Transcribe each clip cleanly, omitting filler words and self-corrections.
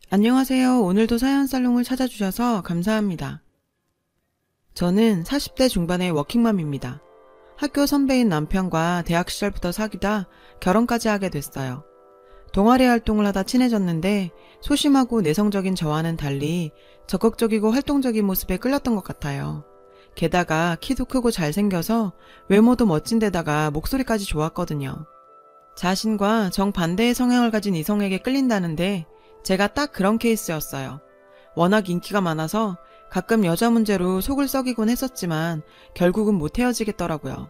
안녕하세요. 오늘도 사연살롱을 찾아주셔서 감사합니다. 저는 40대 중반의 워킹맘입니다. 학교 선배인 남편과 대학 시절부터 사귀다 결혼까지 하게 됐어요. 동아리 활동을 하다 친해졌는데 소심하고 내성적인 저와는 달리 적극적이고 활동적인 모습에 끌렸던 것 같아요. 게다가 키도 크고 잘생겨서 외모도 멋진 데다가 목소리까지 좋았거든요. 자신과 정반대의 성향을 가진 이성에게 끌린다는데 제가 딱 그런 케이스였어요. 워낙 인기가 많아서 가끔 여자 문제로 속을 썩이곤 했었지만 결국은 못 헤어지겠더라고요.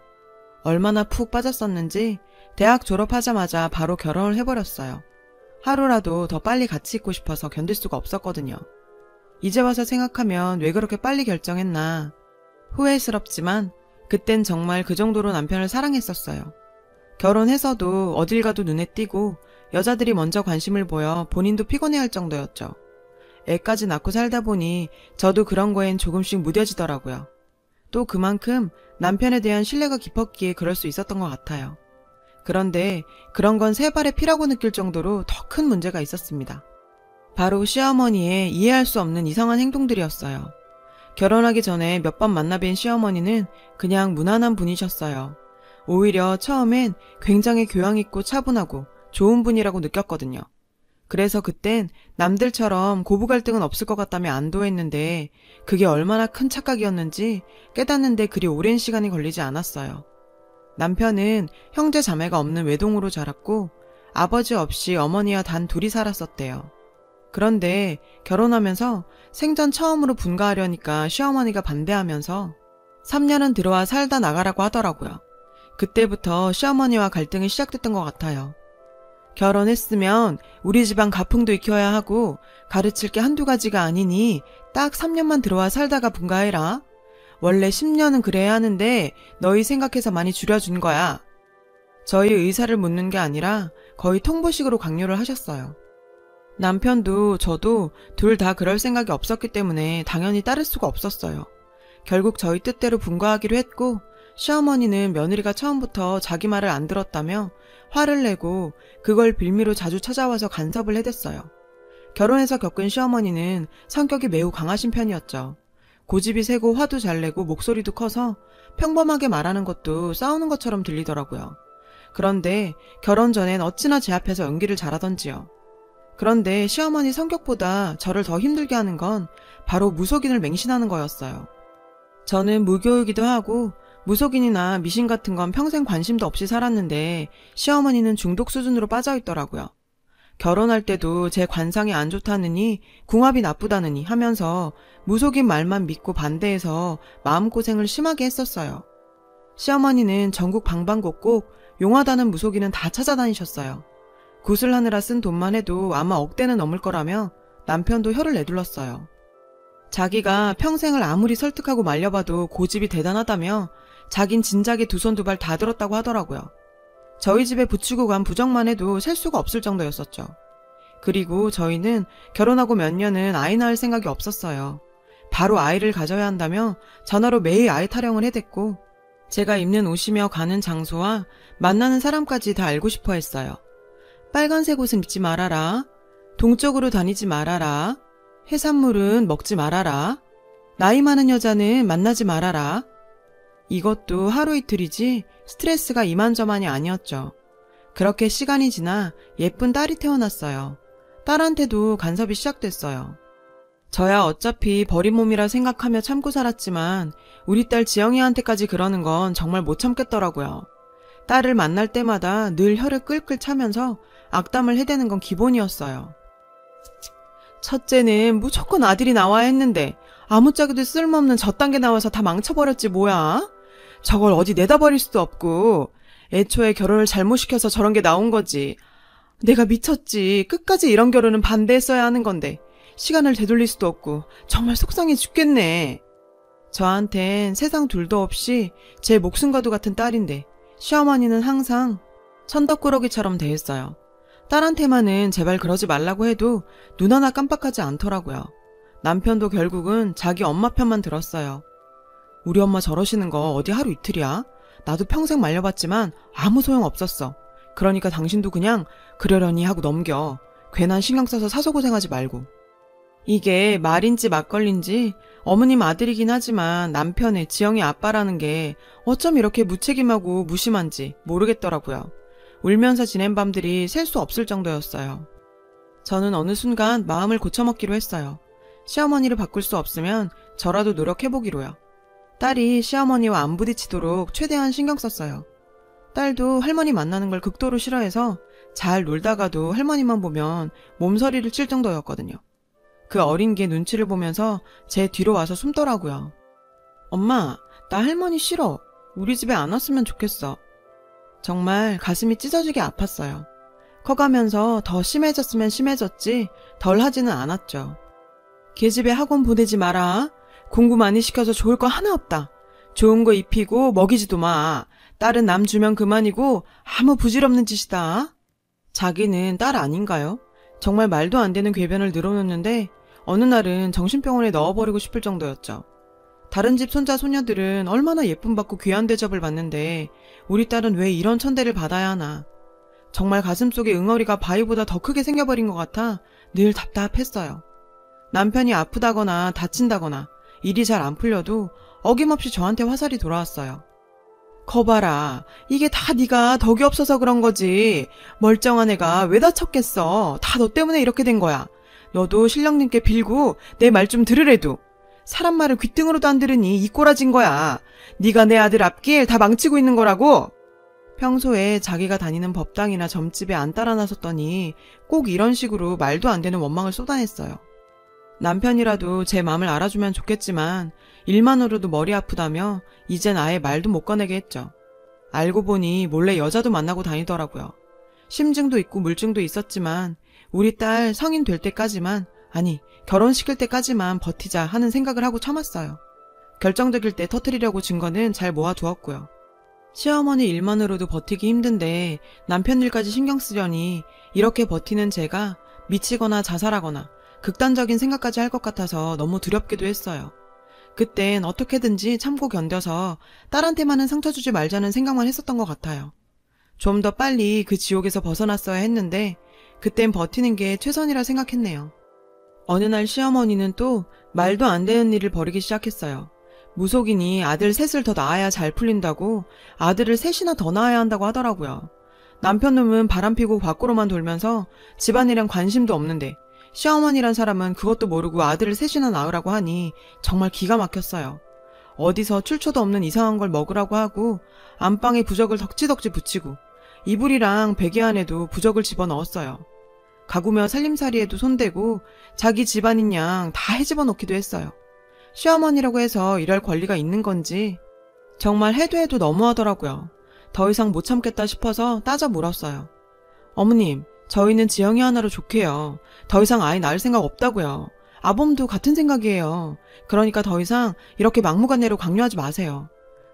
얼마나 푹 빠졌었는지 대학 졸업하자마자 바로 결혼을 해버렸어요. 하루라도 더 빨리 같이 있고 싶어서 견딜 수가 없었거든요. 이제 와서 생각하면 왜 그렇게 빨리 결정했나 후회스럽지만 그땐 정말 그 정도로 남편을 사랑했었어요. 결혼해서도 어딜 가도 눈에 띄고 여자들이 먼저 관심을 보여 본인도 피곤해할 정도였죠. 애까지 낳고 살다 보니 저도 그런 거엔 조금씩 무뎌지더라고요. 또 그만큼 남편에 대한 신뢰가 깊었기에 그럴 수 있었던 것 같아요. 그런데 그런 건 세 발의 피라고 느낄 정도로 더 큰 문제가 있었습니다. 바로 시어머니의 이해할 수 없는 이상한 행동들이었어요. 결혼하기 전에 몇 번 만나뵌 시어머니는 그냥 무난한 분이셨어요. 오히려 처음엔 굉장히 교양있고 차분하고 좋은 분이라고 느꼈거든요. 그래서 그땐 남들처럼 고부 갈등은 없을 것 같다며 안도했는데 그게 얼마나 큰 착각이었는지 깨닫는데 그리 오랜 시간이 걸리지 않았어요. 남편은 형제 자매가 없는 외동으로 자랐고 아버지 없이 어머니와 단 둘이 살았었대요. 그런데 결혼하면서 생전 처음으로 분가하려니까 시어머니가 반대하면서 3년은 들어와 살다 나가라고 하더라고요. 그때부터 시어머니와 갈등이 시작됐던 것 같아요. 결혼했으면 우리 집안 가풍도 익혀야 하고 가르칠 게 한두 가지가 아니니 딱 3년만 들어와 살다가 분가해라. 원래 10년은 그래야 하는데 너희 생각해서 많이 줄여준 거야. 저희 의사를 묻는 게 아니라 거의 통보식으로 강요를 하셨어요. 남편도 저도 둘 다 그럴 생각이 없었기 때문에 당연히 따를 수가 없었어요. 결국 저희 뜻대로 분가하기로 했고 시어머니는 며느리가 처음부터 자기 말을 안 들었다며 화를 내고 그걸 빌미로 자주 찾아와서 간섭을 해댔어요. 결혼해서 겪은 시어머니는 성격이 매우 강하신 편이었죠. 고집이 세고 화도 잘 내고 목소리도 커서 평범하게 말하는 것도 싸우는 것처럼 들리더라고요. 그런데 결혼 전엔 어찌나 제 앞에서 연기를 잘하던지요. 그런데 시어머니 성격보다 저를 더 힘들게 하는 건 바로 무속인을 맹신하는 거였어요. 저는 무교이기도 하고 무속인이나 미신 같은 건 평생 관심도 없이 살았는데 시어머니는 중독 수준으로 빠져있더라고요. 결혼할 때도 제 관상이 안 좋다느니 궁합이 나쁘다느니 하면서 무속인 말만 믿고 반대해서 마음고생을 심하게 했었어요. 시어머니는 전국 방방곡곡 용하다는 무속인은 다 찾아다니셨어요. 구슬하느라 쓴 돈만 해도 아마 억대는 넘을 거라며 남편도 혀를 내둘렀어요. 자기가 평생을 아무리 설득하고 말려봐도 고집이 대단하다며 자긴 진작에 두 손 두 발 다 들었다고 하더라고요. 저희 집에 붙이고 간 부적만 해도 셀 수가 없을 정도였었죠. 그리고 저희는 결혼하고 몇 년은 아이 낳을 생각이 없었어요. 바로 아이를 가져야 한다며 전화로 매일 아이 타령을 해댔고 제가 입는 옷이며 가는 장소와 만나는 사람까지 다 알고 싶어 했어요. 빨간색 옷은 입지 말아라. 동쪽으로 다니지 말아라. 해산물은 먹지 말아라. 나이 많은 여자는 만나지 말아라. 이것도 하루 이틀이지 스트레스가 이만저만이 아니었죠. 그렇게 시간이 지나 예쁜 딸이 태어났어요. 딸한테도 간섭이 시작됐어요. 저야 어차피 버린 몸이라 생각하며 참고 살았지만 우리 딸 지영이한테까지 그러는 건 정말 못 참겠더라고요. 딸을 만날 때마다 늘 혀를 끌끌 차면서 악담을 해대는 건 기본이었어요. 첫째는 무조건 아들이 나와야 했는데 아무짝에도 쓸모없는 저딴 게 나와서 다 망쳐버렸지 뭐야? 저걸 어디 내다 버릴 수도 없고 애초에 결혼을 잘못 시켜서 저런 게 나온 거지. 내가 미쳤지. 끝까지 이런 결혼은 반대했어야 하는 건데 시간을 되돌릴 수도 없고 정말 속상해 죽겠네. 저한텐 세상 둘도 없이 제 목숨과도 같은 딸인데 시어머니는 항상 천덕꾸러기처럼 대했어요. 딸한테만은 제발 그러지 말라고 해도 눈 하나 깜빡하지 않더라고요. 남편도 결국은 자기 엄마 편만 들었어요. 우리 엄마 저러시는 거 어디 하루 이틀이야? 나도 평생 말려봤지만 아무 소용 없었어. 그러니까 당신도 그냥 그러려니 하고 넘겨. 괜한 신경 써서 사서 고생하지 말고. 이게 말인지 막걸리인지 어머님 아들이긴 하지만 남편의 지영이 아빠라는 게 어쩜 이렇게 무책임하고 무심한지 모르겠더라고요. 울면서 지낸 밤들이 셀 수 없을 정도였어요. 저는 어느 순간 마음을 고쳐먹기로 했어요. 시어머니를 바꿀 수 없으면 저라도 노력해보기로요. 딸이 시어머니와 안 부딪히도록 최대한 신경 썼어요. 딸도 할머니 만나는 걸 극도로 싫어해서 잘 놀다가도 할머니만 보면 몸서리를 칠 정도였거든요. 그 어린 게 눈치를 보면서 제 뒤로 와서 숨더라고요. 엄마, 나 할머니 싫어. 우리 집에 안 왔으면 좋겠어. 정말 가슴이 찢어지게 아팠어요. 커가면서 더 심해졌으면 심해졌지 덜 하지는 않았죠. 걔집에 학원 보내지 마라. 공부 많이 시켜서 좋을 거 하나 없다. 좋은 거 입히고 먹이지도 마. 딸은 남 주면 그만이고 아무 부질없는 짓이다. 자기는 딸 아닌가요? 정말 말도 안 되는 궤변을 늘어놓는데 어느 날은 정신병원에 넣어버리고 싶을 정도였죠. 다른 집 손자 손녀들은 얼마나 예쁨 받고 귀한 대접을 받는데 우리 딸은 왜 이런 천대를 받아야 하나. 정말 가슴속에 응어리가 바위보다 더 크게 생겨버린 것 같아 늘 답답했어요. 남편이 아프다거나 다친다거나 일이 잘 안 풀려도 어김없이 저한테 화살이 돌아왔어요. 거봐라, 이게 다 네가 덕이 없어서 그런 거지. 멀쩡한 애가 왜 다쳤겠어. 다 너 때문에 이렇게 된 거야. 너도 신령님께 빌고 내 말 좀 들으래도. 사람 말을 귓등으로도 안 들으니 이 꼬라진 거야. 네가 내 아들 앞길 다 망치고 있는 거라고. 평소에 자기가 다니는 법당이나 점집에 안 따라 나섰더니 꼭 이런 식으로 말도 안 되는 원망을 쏟아냈어요. 남편이라도 제 마음을 알아주면 좋겠지만 일만으로도 머리 아프다며 이젠 아예 말도 못 꺼내게 했죠. 알고 보니 몰래 여자도 만나고 다니더라고요. 심증도 있고 물증도 있었지만 우리 딸 성인 될 때까지만, 아니 결혼시킬 때까지만 버티자 하는 생각을 하고 참았어요. 결정적일 때 터뜨리려고 증거는 잘 모아두었고요. 시어머니 일만으로도 버티기 힘든데 남편 일까지 신경 쓰려니 이렇게 버티는 제가 미치거나 자살하거나 극단적인 생각까지 할 것 같아서 너무 두렵기도 했어요. 그땐 어떻게든지 참고 견뎌서 딸한테만은 상처 주지 말자는 생각만 했었던 것 같아요. 좀 더 빨리 그 지옥에서 벗어났어야 했는데 그땐 버티는 게 최선이라 생각했네요. 어느 날 시어머니는 또 말도 안 되는 일을 벌이기 시작했어요. 무속인이 아들 셋을 더 낳아야 잘 풀린다고 아들을 셋이나 더 낳아야 한다고 하더라고요. 남편 놈은 바람피고 밖으로만 돌면서 집안이랑 관심도 없는데 시어머니란 사람은 그것도 모르고 아들을 셋이나 낳으라고 하니 정말 기가 막혔어요. 어디서 출처도 없는 이상한 걸 먹으라고 하고 안방에 부적을 덕지덕지 붙이고 이불이랑 베개 안에도 부적을 집어넣었어요. 가구며 살림살이에도 손대고 자기 집안인 양 다 헤집어 놓기도 했어요. 시어머니라고 해서 이럴 권리가 있는 건지 정말 해도 너무하더라고요. 더 이상 못 참겠다 싶어서 따져 물었어요. 어머님, 저희는 지영이 하나로 좋게요. 더 이상 아이 낳을 생각 없다고요. 아범도 같은 생각이에요. 그러니까 더 이상 이렇게 막무가내로 강요하지 마세요.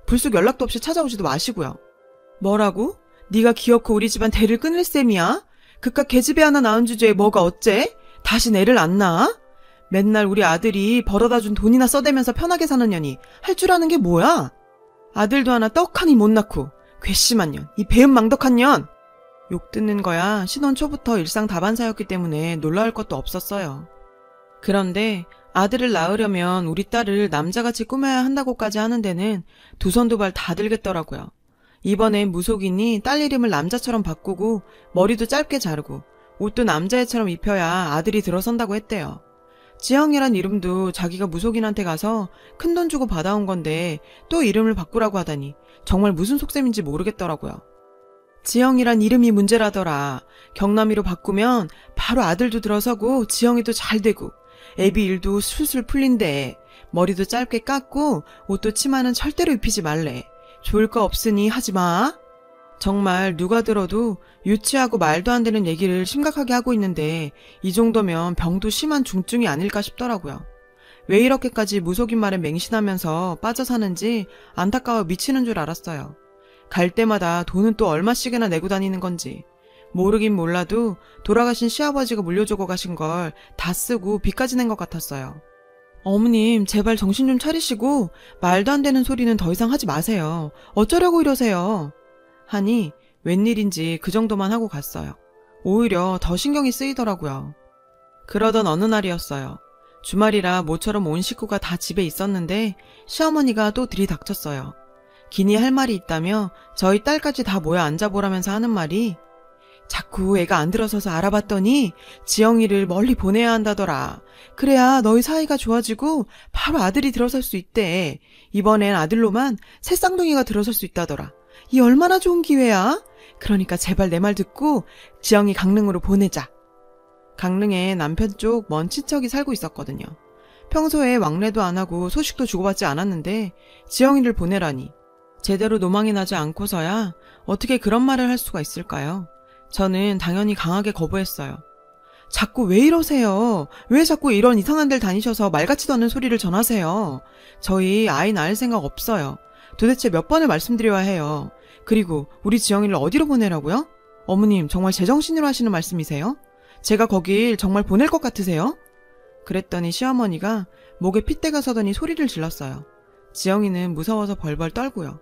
불쑥 연락도 없이 찾아오지도 마시고요. 뭐라고? 네가 기어코 우리 집안 대를 끊을 셈이야? 그깟 계집애 하나 낳은 주제에 뭐가 어째? 다시 애를 안 낳아? 맨날 우리 아들이 벌어다 준 돈이나 써대면서 편하게 사는 년이 할 줄 아는 게 뭐야? 아들도 하나 떡하니 못 낳고 괘씸한 년, 이 배은망덕한 년. 욕 듣는 거야 신혼 초부터 일상 다반사였기 때문에 놀라울 것도 없었어요. 그런데 아들을 낳으려면 우리 딸을 남자같이 꾸며야 한다고까지 하는 데는 두 손 두 발 다 들겠더라고요. 이번엔 무속인이 딸 이름을 남자처럼 바꾸고 머리도 짧게 자르고 옷도 남자애처럼 입혀야 아들이 들어선다고 했대요. 지영이란 이름도 자기가 무속인한테 가서 큰돈 주고 받아온 건데 또 이름을 바꾸라고 하다니 정말 무슨 속셈인지 모르겠더라고요. 지영이란 이름이 문제라더라. 경남이로 바꾸면 바로 아들도 들어서고 지영이도 잘 되고 애비 일도 술술 풀린대. 머리도 짧게 깎고 옷도 치마는 절대로 입히지 말래. 좋을 거 없으니 하지 마. 정말 누가 들어도 유치하고 말도 안 되는 얘기를 심각하게 하고 있는데 이 정도면 병도 심한 중증이 아닐까 싶더라고요. 왜 이렇게까지 무속인 말에 맹신하면서 빠져 사는지 안타까워 미치는 줄 알았어요. 갈 때마다 돈은 또 얼마씩이나 내고 다니는 건지 모르긴 몰라도 돌아가신 시아버지가 물려주고 가신 걸 다 쓰고 빚까지 낸 것 같았어요. 어머님 제발 정신 좀 차리시고 말도 안 되는 소리는 더 이상 하지 마세요. 어쩌려고 이러세요. 하니 웬일인지 그 정도만 하고 갔어요. 오히려 더 신경이 쓰이더라고요. 그러던 어느 날이었어요. 주말이라 모처럼 온 식구가 다 집에 있었는데 시어머니가 또 들이닥쳤어요. 기니 할 말이 있다며 저희 딸까지 다 모여 앉아보라면서 하는 말이 자꾸 애가 안 들어서서 알아봤더니 지영이를 멀리 보내야 한다더라. 그래야 너희 사이가 좋아지고 바로 아들이 들어설 수 있대. 이번엔 아들로만 새 쌍둥이가 들어설 수 있다더라. 이 얼마나 좋은 기회야? 그러니까 제발 내 말 듣고 지영이 강릉으로 보내자. 강릉에 남편 쪽 먼 친척이 살고 있었거든요. 평소에 왕래도 안 하고 소식도 주고받지 않았는데 지영이를 보내라니. 제대로 노망이 나지 않고서야 어떻게 그런 말을 할 수가 있을까요? 저는 당연히 강하게 거부했어요. 자꾸 왜 이러세요? 왜 자꾸 이런 이상한 데를 다니셔서 말 같지도 않은 소리를 전하세요? 저희 아이 낳을 생각 없어요. 도대체 몇 번을 말씀드려야 해요. 그리고 우리 지영이를 어디로 보내라고요? 어머님 정말 제정신으로 하시는 말씀이세요? 제가 거길 정말 보낼 것 같으세요? 그랬더니 시어머니가 목에 핏대가 서더니 소리를 질렀어요. 지영이는 무서워서 벌벌 떨고요.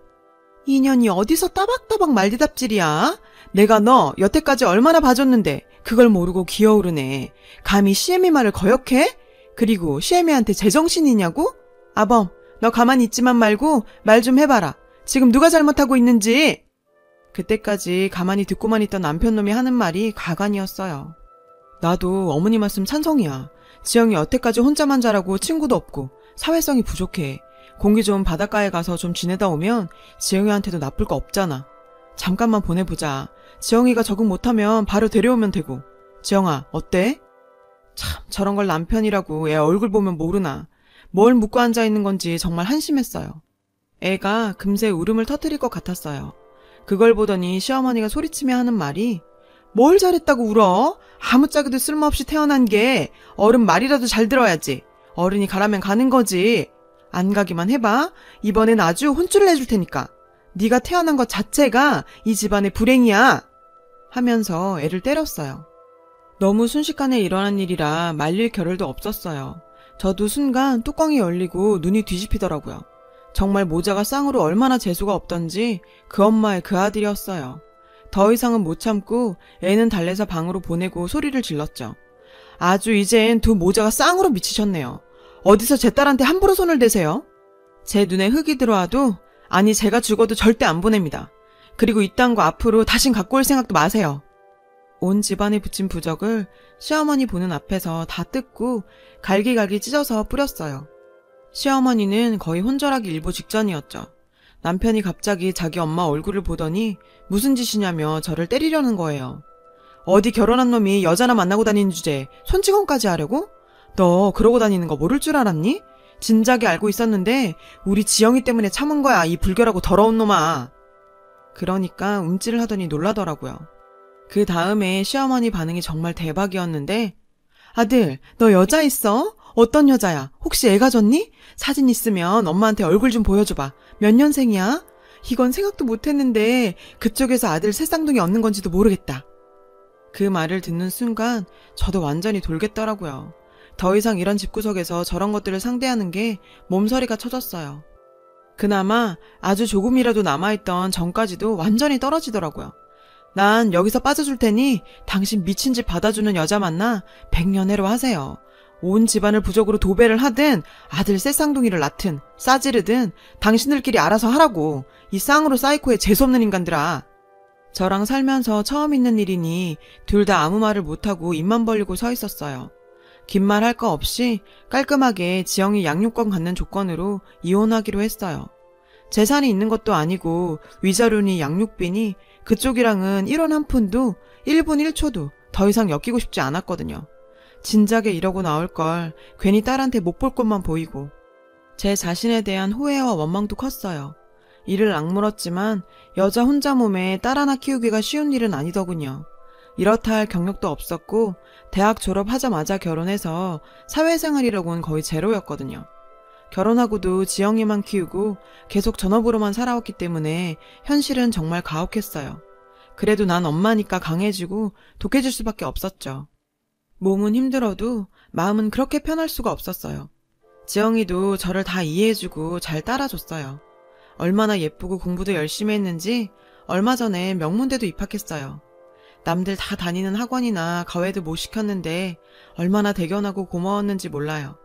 인연이 어디서 따박따박 말대답질이야? 내가 너 여태까지 얼마나 봐줬는데 그걸 모르고 기어오르네. 감히 시애미 말을 거역해? 그리고 시애미한테 제정신이냐고? 아범, 너 가만히 있지만 말고 말 좀 해봐라. 지금 누가 잘못하고 있는지. 그때까지 가만히 듣고만 있던 남편놈이 하는 말이 가관이었어요. 나도 어머니 말씀 찬성이야. 지영이 여태까지 혼자만 자라고 친구도 없고 사회성이 부족해. 공기 좋은 바닷가에 가서 좀 지내다 오면 지영이한테도 나쁠 거 없잖아. 잠깐만 보내보자. 지영이가 적응 못하면 바로 데려오면 되고. 지영아, 어때? 참, 저런 걸 남편이라고 애 얼굴 보면 모르나. 뭘 묻고 앉아있는 건지 정말 한심했어요. 애가 금세 울음을 터뜨릴 것 같았어요. 그걸 보더니 시어머니가 소리치며 하는 말이 뭘 잘했다고 울어? 아무짝에도 쓸모없이 태어난 게 어른 말이라도 잘 들어야지. 어른이 가라면 가는 거지. 안 가기만 해봐. 이번엔 아주 혼쭐을 내줄 테니까. 네가 태어난 것 자체가 이 집안의 불행이야. 하면서 애를 때렸어요. 너무 순식간에 일어난 일이라 말릴 겨를도 없었어요. 저도 순간 뚜껑이 열리고 눈이 뒤집히더라고요. 정말 모자가 쌍으로 얼마나 재수가 없던지 그 엄마의 그 아들이었어요. 더 이상은 못 참고 애는 달래서 방으로 보내고 소리를 질렀죠. 아주 이젠 두 모자가 쌍으로 미치셨네요. 어디서 제 딸한테 함부로 손을 대세요? 제 눈에 흙이 들어와도 아니 제가 죽어도 절대 안 보냅니다. 그리고 이딴 거 앞으로 다신 갖고 올 생각도 마세요. 온 집안에 붙인 부적을 시어머니 보는 앞에서 다 뜯고 갈기갈기 찢어서 뿌렸어요. 시어머니는 거의 혼절하기 일보 직전이었죠. 남편이 갑자기 자기 엄마 얼굴을 보더니 무슨 짓이냐며 저를 때리려는 거예요. 어디 결혼한 놈이 여자나 만나고 다니는 주제에 손찌검까지 하려고? 너 그러고 다니는 거 모를 줄 알았니? 진작에 알고 있었는데 우리 지영이 때문에 참은 거야, 이 불결하고 더러운 놈아. 그러니까 움찔을 하더니 놀라더라고요. 그 다음에 시어머니 반응이 정말 대박이었는데 아들, 너 여자 있어? 어떤 여자야? 혹시 애 가졌니? 사진 있으면 엄마한테 얼굴 좀 보여줘봐. 몇 년생이야? 이건 생각도 못했는데 그쪽에서 아들 새 쌍둥이 얻는 건지도 모르겠다. 그 말을 듣는 순간 저도 완전히 돌겠더라고요. 더 이상 이런 집구석에서 저런 것들을 상대하는 게 몸서리가 쳐졌어요. 그나마 아주 조금이라도 남아있던 정까지도 완전히 떨어지더라고요. 난 여기서 빠져줄 테니 당신 미친 집 받아주는 여자 만나 백년해로 하세요. 온 집안을 부적으로 도배를 하든 아들 새 쌍둥이를 낳든 싸지르든 당신들끼리 알아서 하라고. 이 쌍으로 사이코의 재수없는 인간들아. 저랑 살면서 처음 있는 일이니 둘 다 아무 말을 못하고 입만 벌리고 서 있었어요. 긴 말 할 거 없이 깔끔하게 지영이 양육권 갖는 조건으로 이혼하기로 했어요. 재산이 있는 것도 아니고 위자료니 양육비니 그쪽이랑은 1원 한 푼도 1분 1초도 더 이상 엮이고 싶지 않았거든요. 진작에 이러고 나올 걸 괜히 딸한테 못 볼 것만 보이고 제 자신에 대한 후회와 원망도 컸어요. 이를 악물었지만 여자 혼자 몸에 딸 하나 키우기가 쉬운 일은 아니더군요. 이렇다 할 경력도 없었고 대학 졸업하자마자 결혼해서 사회생활이라고는 거의 제로였거든요. 결혼하고도 지영이만 키우고 계속 전업으로만 살아왔기 때문에 현실은 정말 가혹했어요. 그래도 난 엄마니까 강해지고 독해질 수밖에 없었죠. 몸은 힘들어도 마음은 그렇게 편할 수가 없었어요. 지영이도 저를 다 이해해주고 잘 따라줬어요. 얼마나 예쁘고 공부도 열심히 했는지 얼마 전에 명문대도 입학했어요. 남들 다 다니는 학원이나 과외도 못 시켰는데 얼마나 대견하고 고마웠는지 몰라요.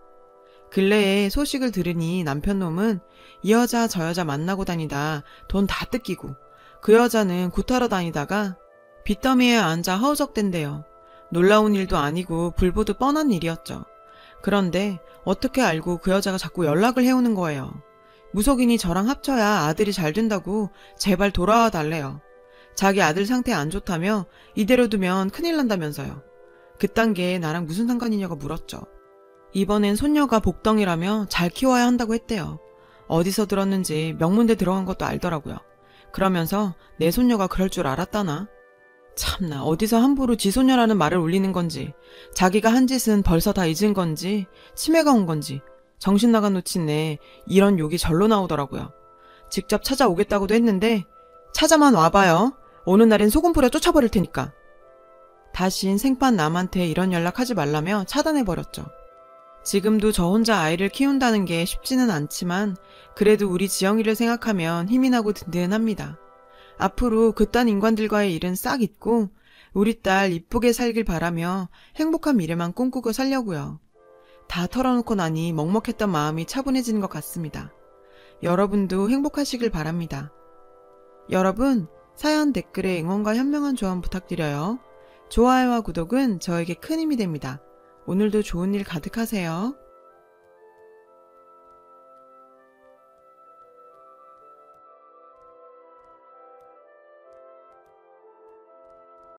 근래에 소식을 들으니 남편 놈은 이 여자 저 여자 만나고 다니다 돈 다 뜯기고 그 여자는 구타러 다니다가 빚더미에 앉아 허우적댄대요. 놀라운 일도 아니고 불보듯 뻔한 일이었죠. 그런데 어떻게 알고 그 여자가 자꾸 연락을 해오는 거예요. 무속인이 저랑 합쳐야 아들이 잘 된다고 제발 돌아와 달래요. 자기 아들 상태 안 좋다며 이대로 두면 큰일 난다면서요. 그딴 게 나랑 무슨 상관이냐고 물었죠. 이번엔 손녀가 복덩이라며 잘 키워야 한다고 했대요. 어디서 들었는지 명문대 들어간 것도 알더라고요. 그러면서 내 손녀가 그럴 줄 알았다나? 참나, 어디서 함부로 지 손녀라는 말을 올리는 건지, 자기가 한 짓은 벌써 다 잊은 건지, 치매가 온 건지 정신 나간 놓친네 이런 욕이 절로 나오더라고요. 직접 찾아오겠다고도 했는데 찾아만 와봐요. 오는 날엔 소금 뿌려 쫓아버릴 테니까. 다신 생판 남한테 이런 연락하지 말라며 차단해버렸죠. 지금도 저 혼자 아이를 키운다는 게 쉽지는 않지만 그래도 우리 지영이를 생각하면 힘이 나고 든든합니다. 앞으로 그딴 인간들과의 일은 싹 잊고 우리 딸 이쁘게 살길 바라며 행복한 미래만 꿈꾸고 살려고요. 다 털어놓고 나니 먹먹했던 마음이 차분해지는 것 같습니다. 여러분도 행복하시길 바랍니다. 여러분, 사연 댓글에 응원과 현명한 조언 부탁드려요. 좋아요와 구독은 저에게 큰 힘이 됩니다. 오늘도 좋은 일 가득하세요.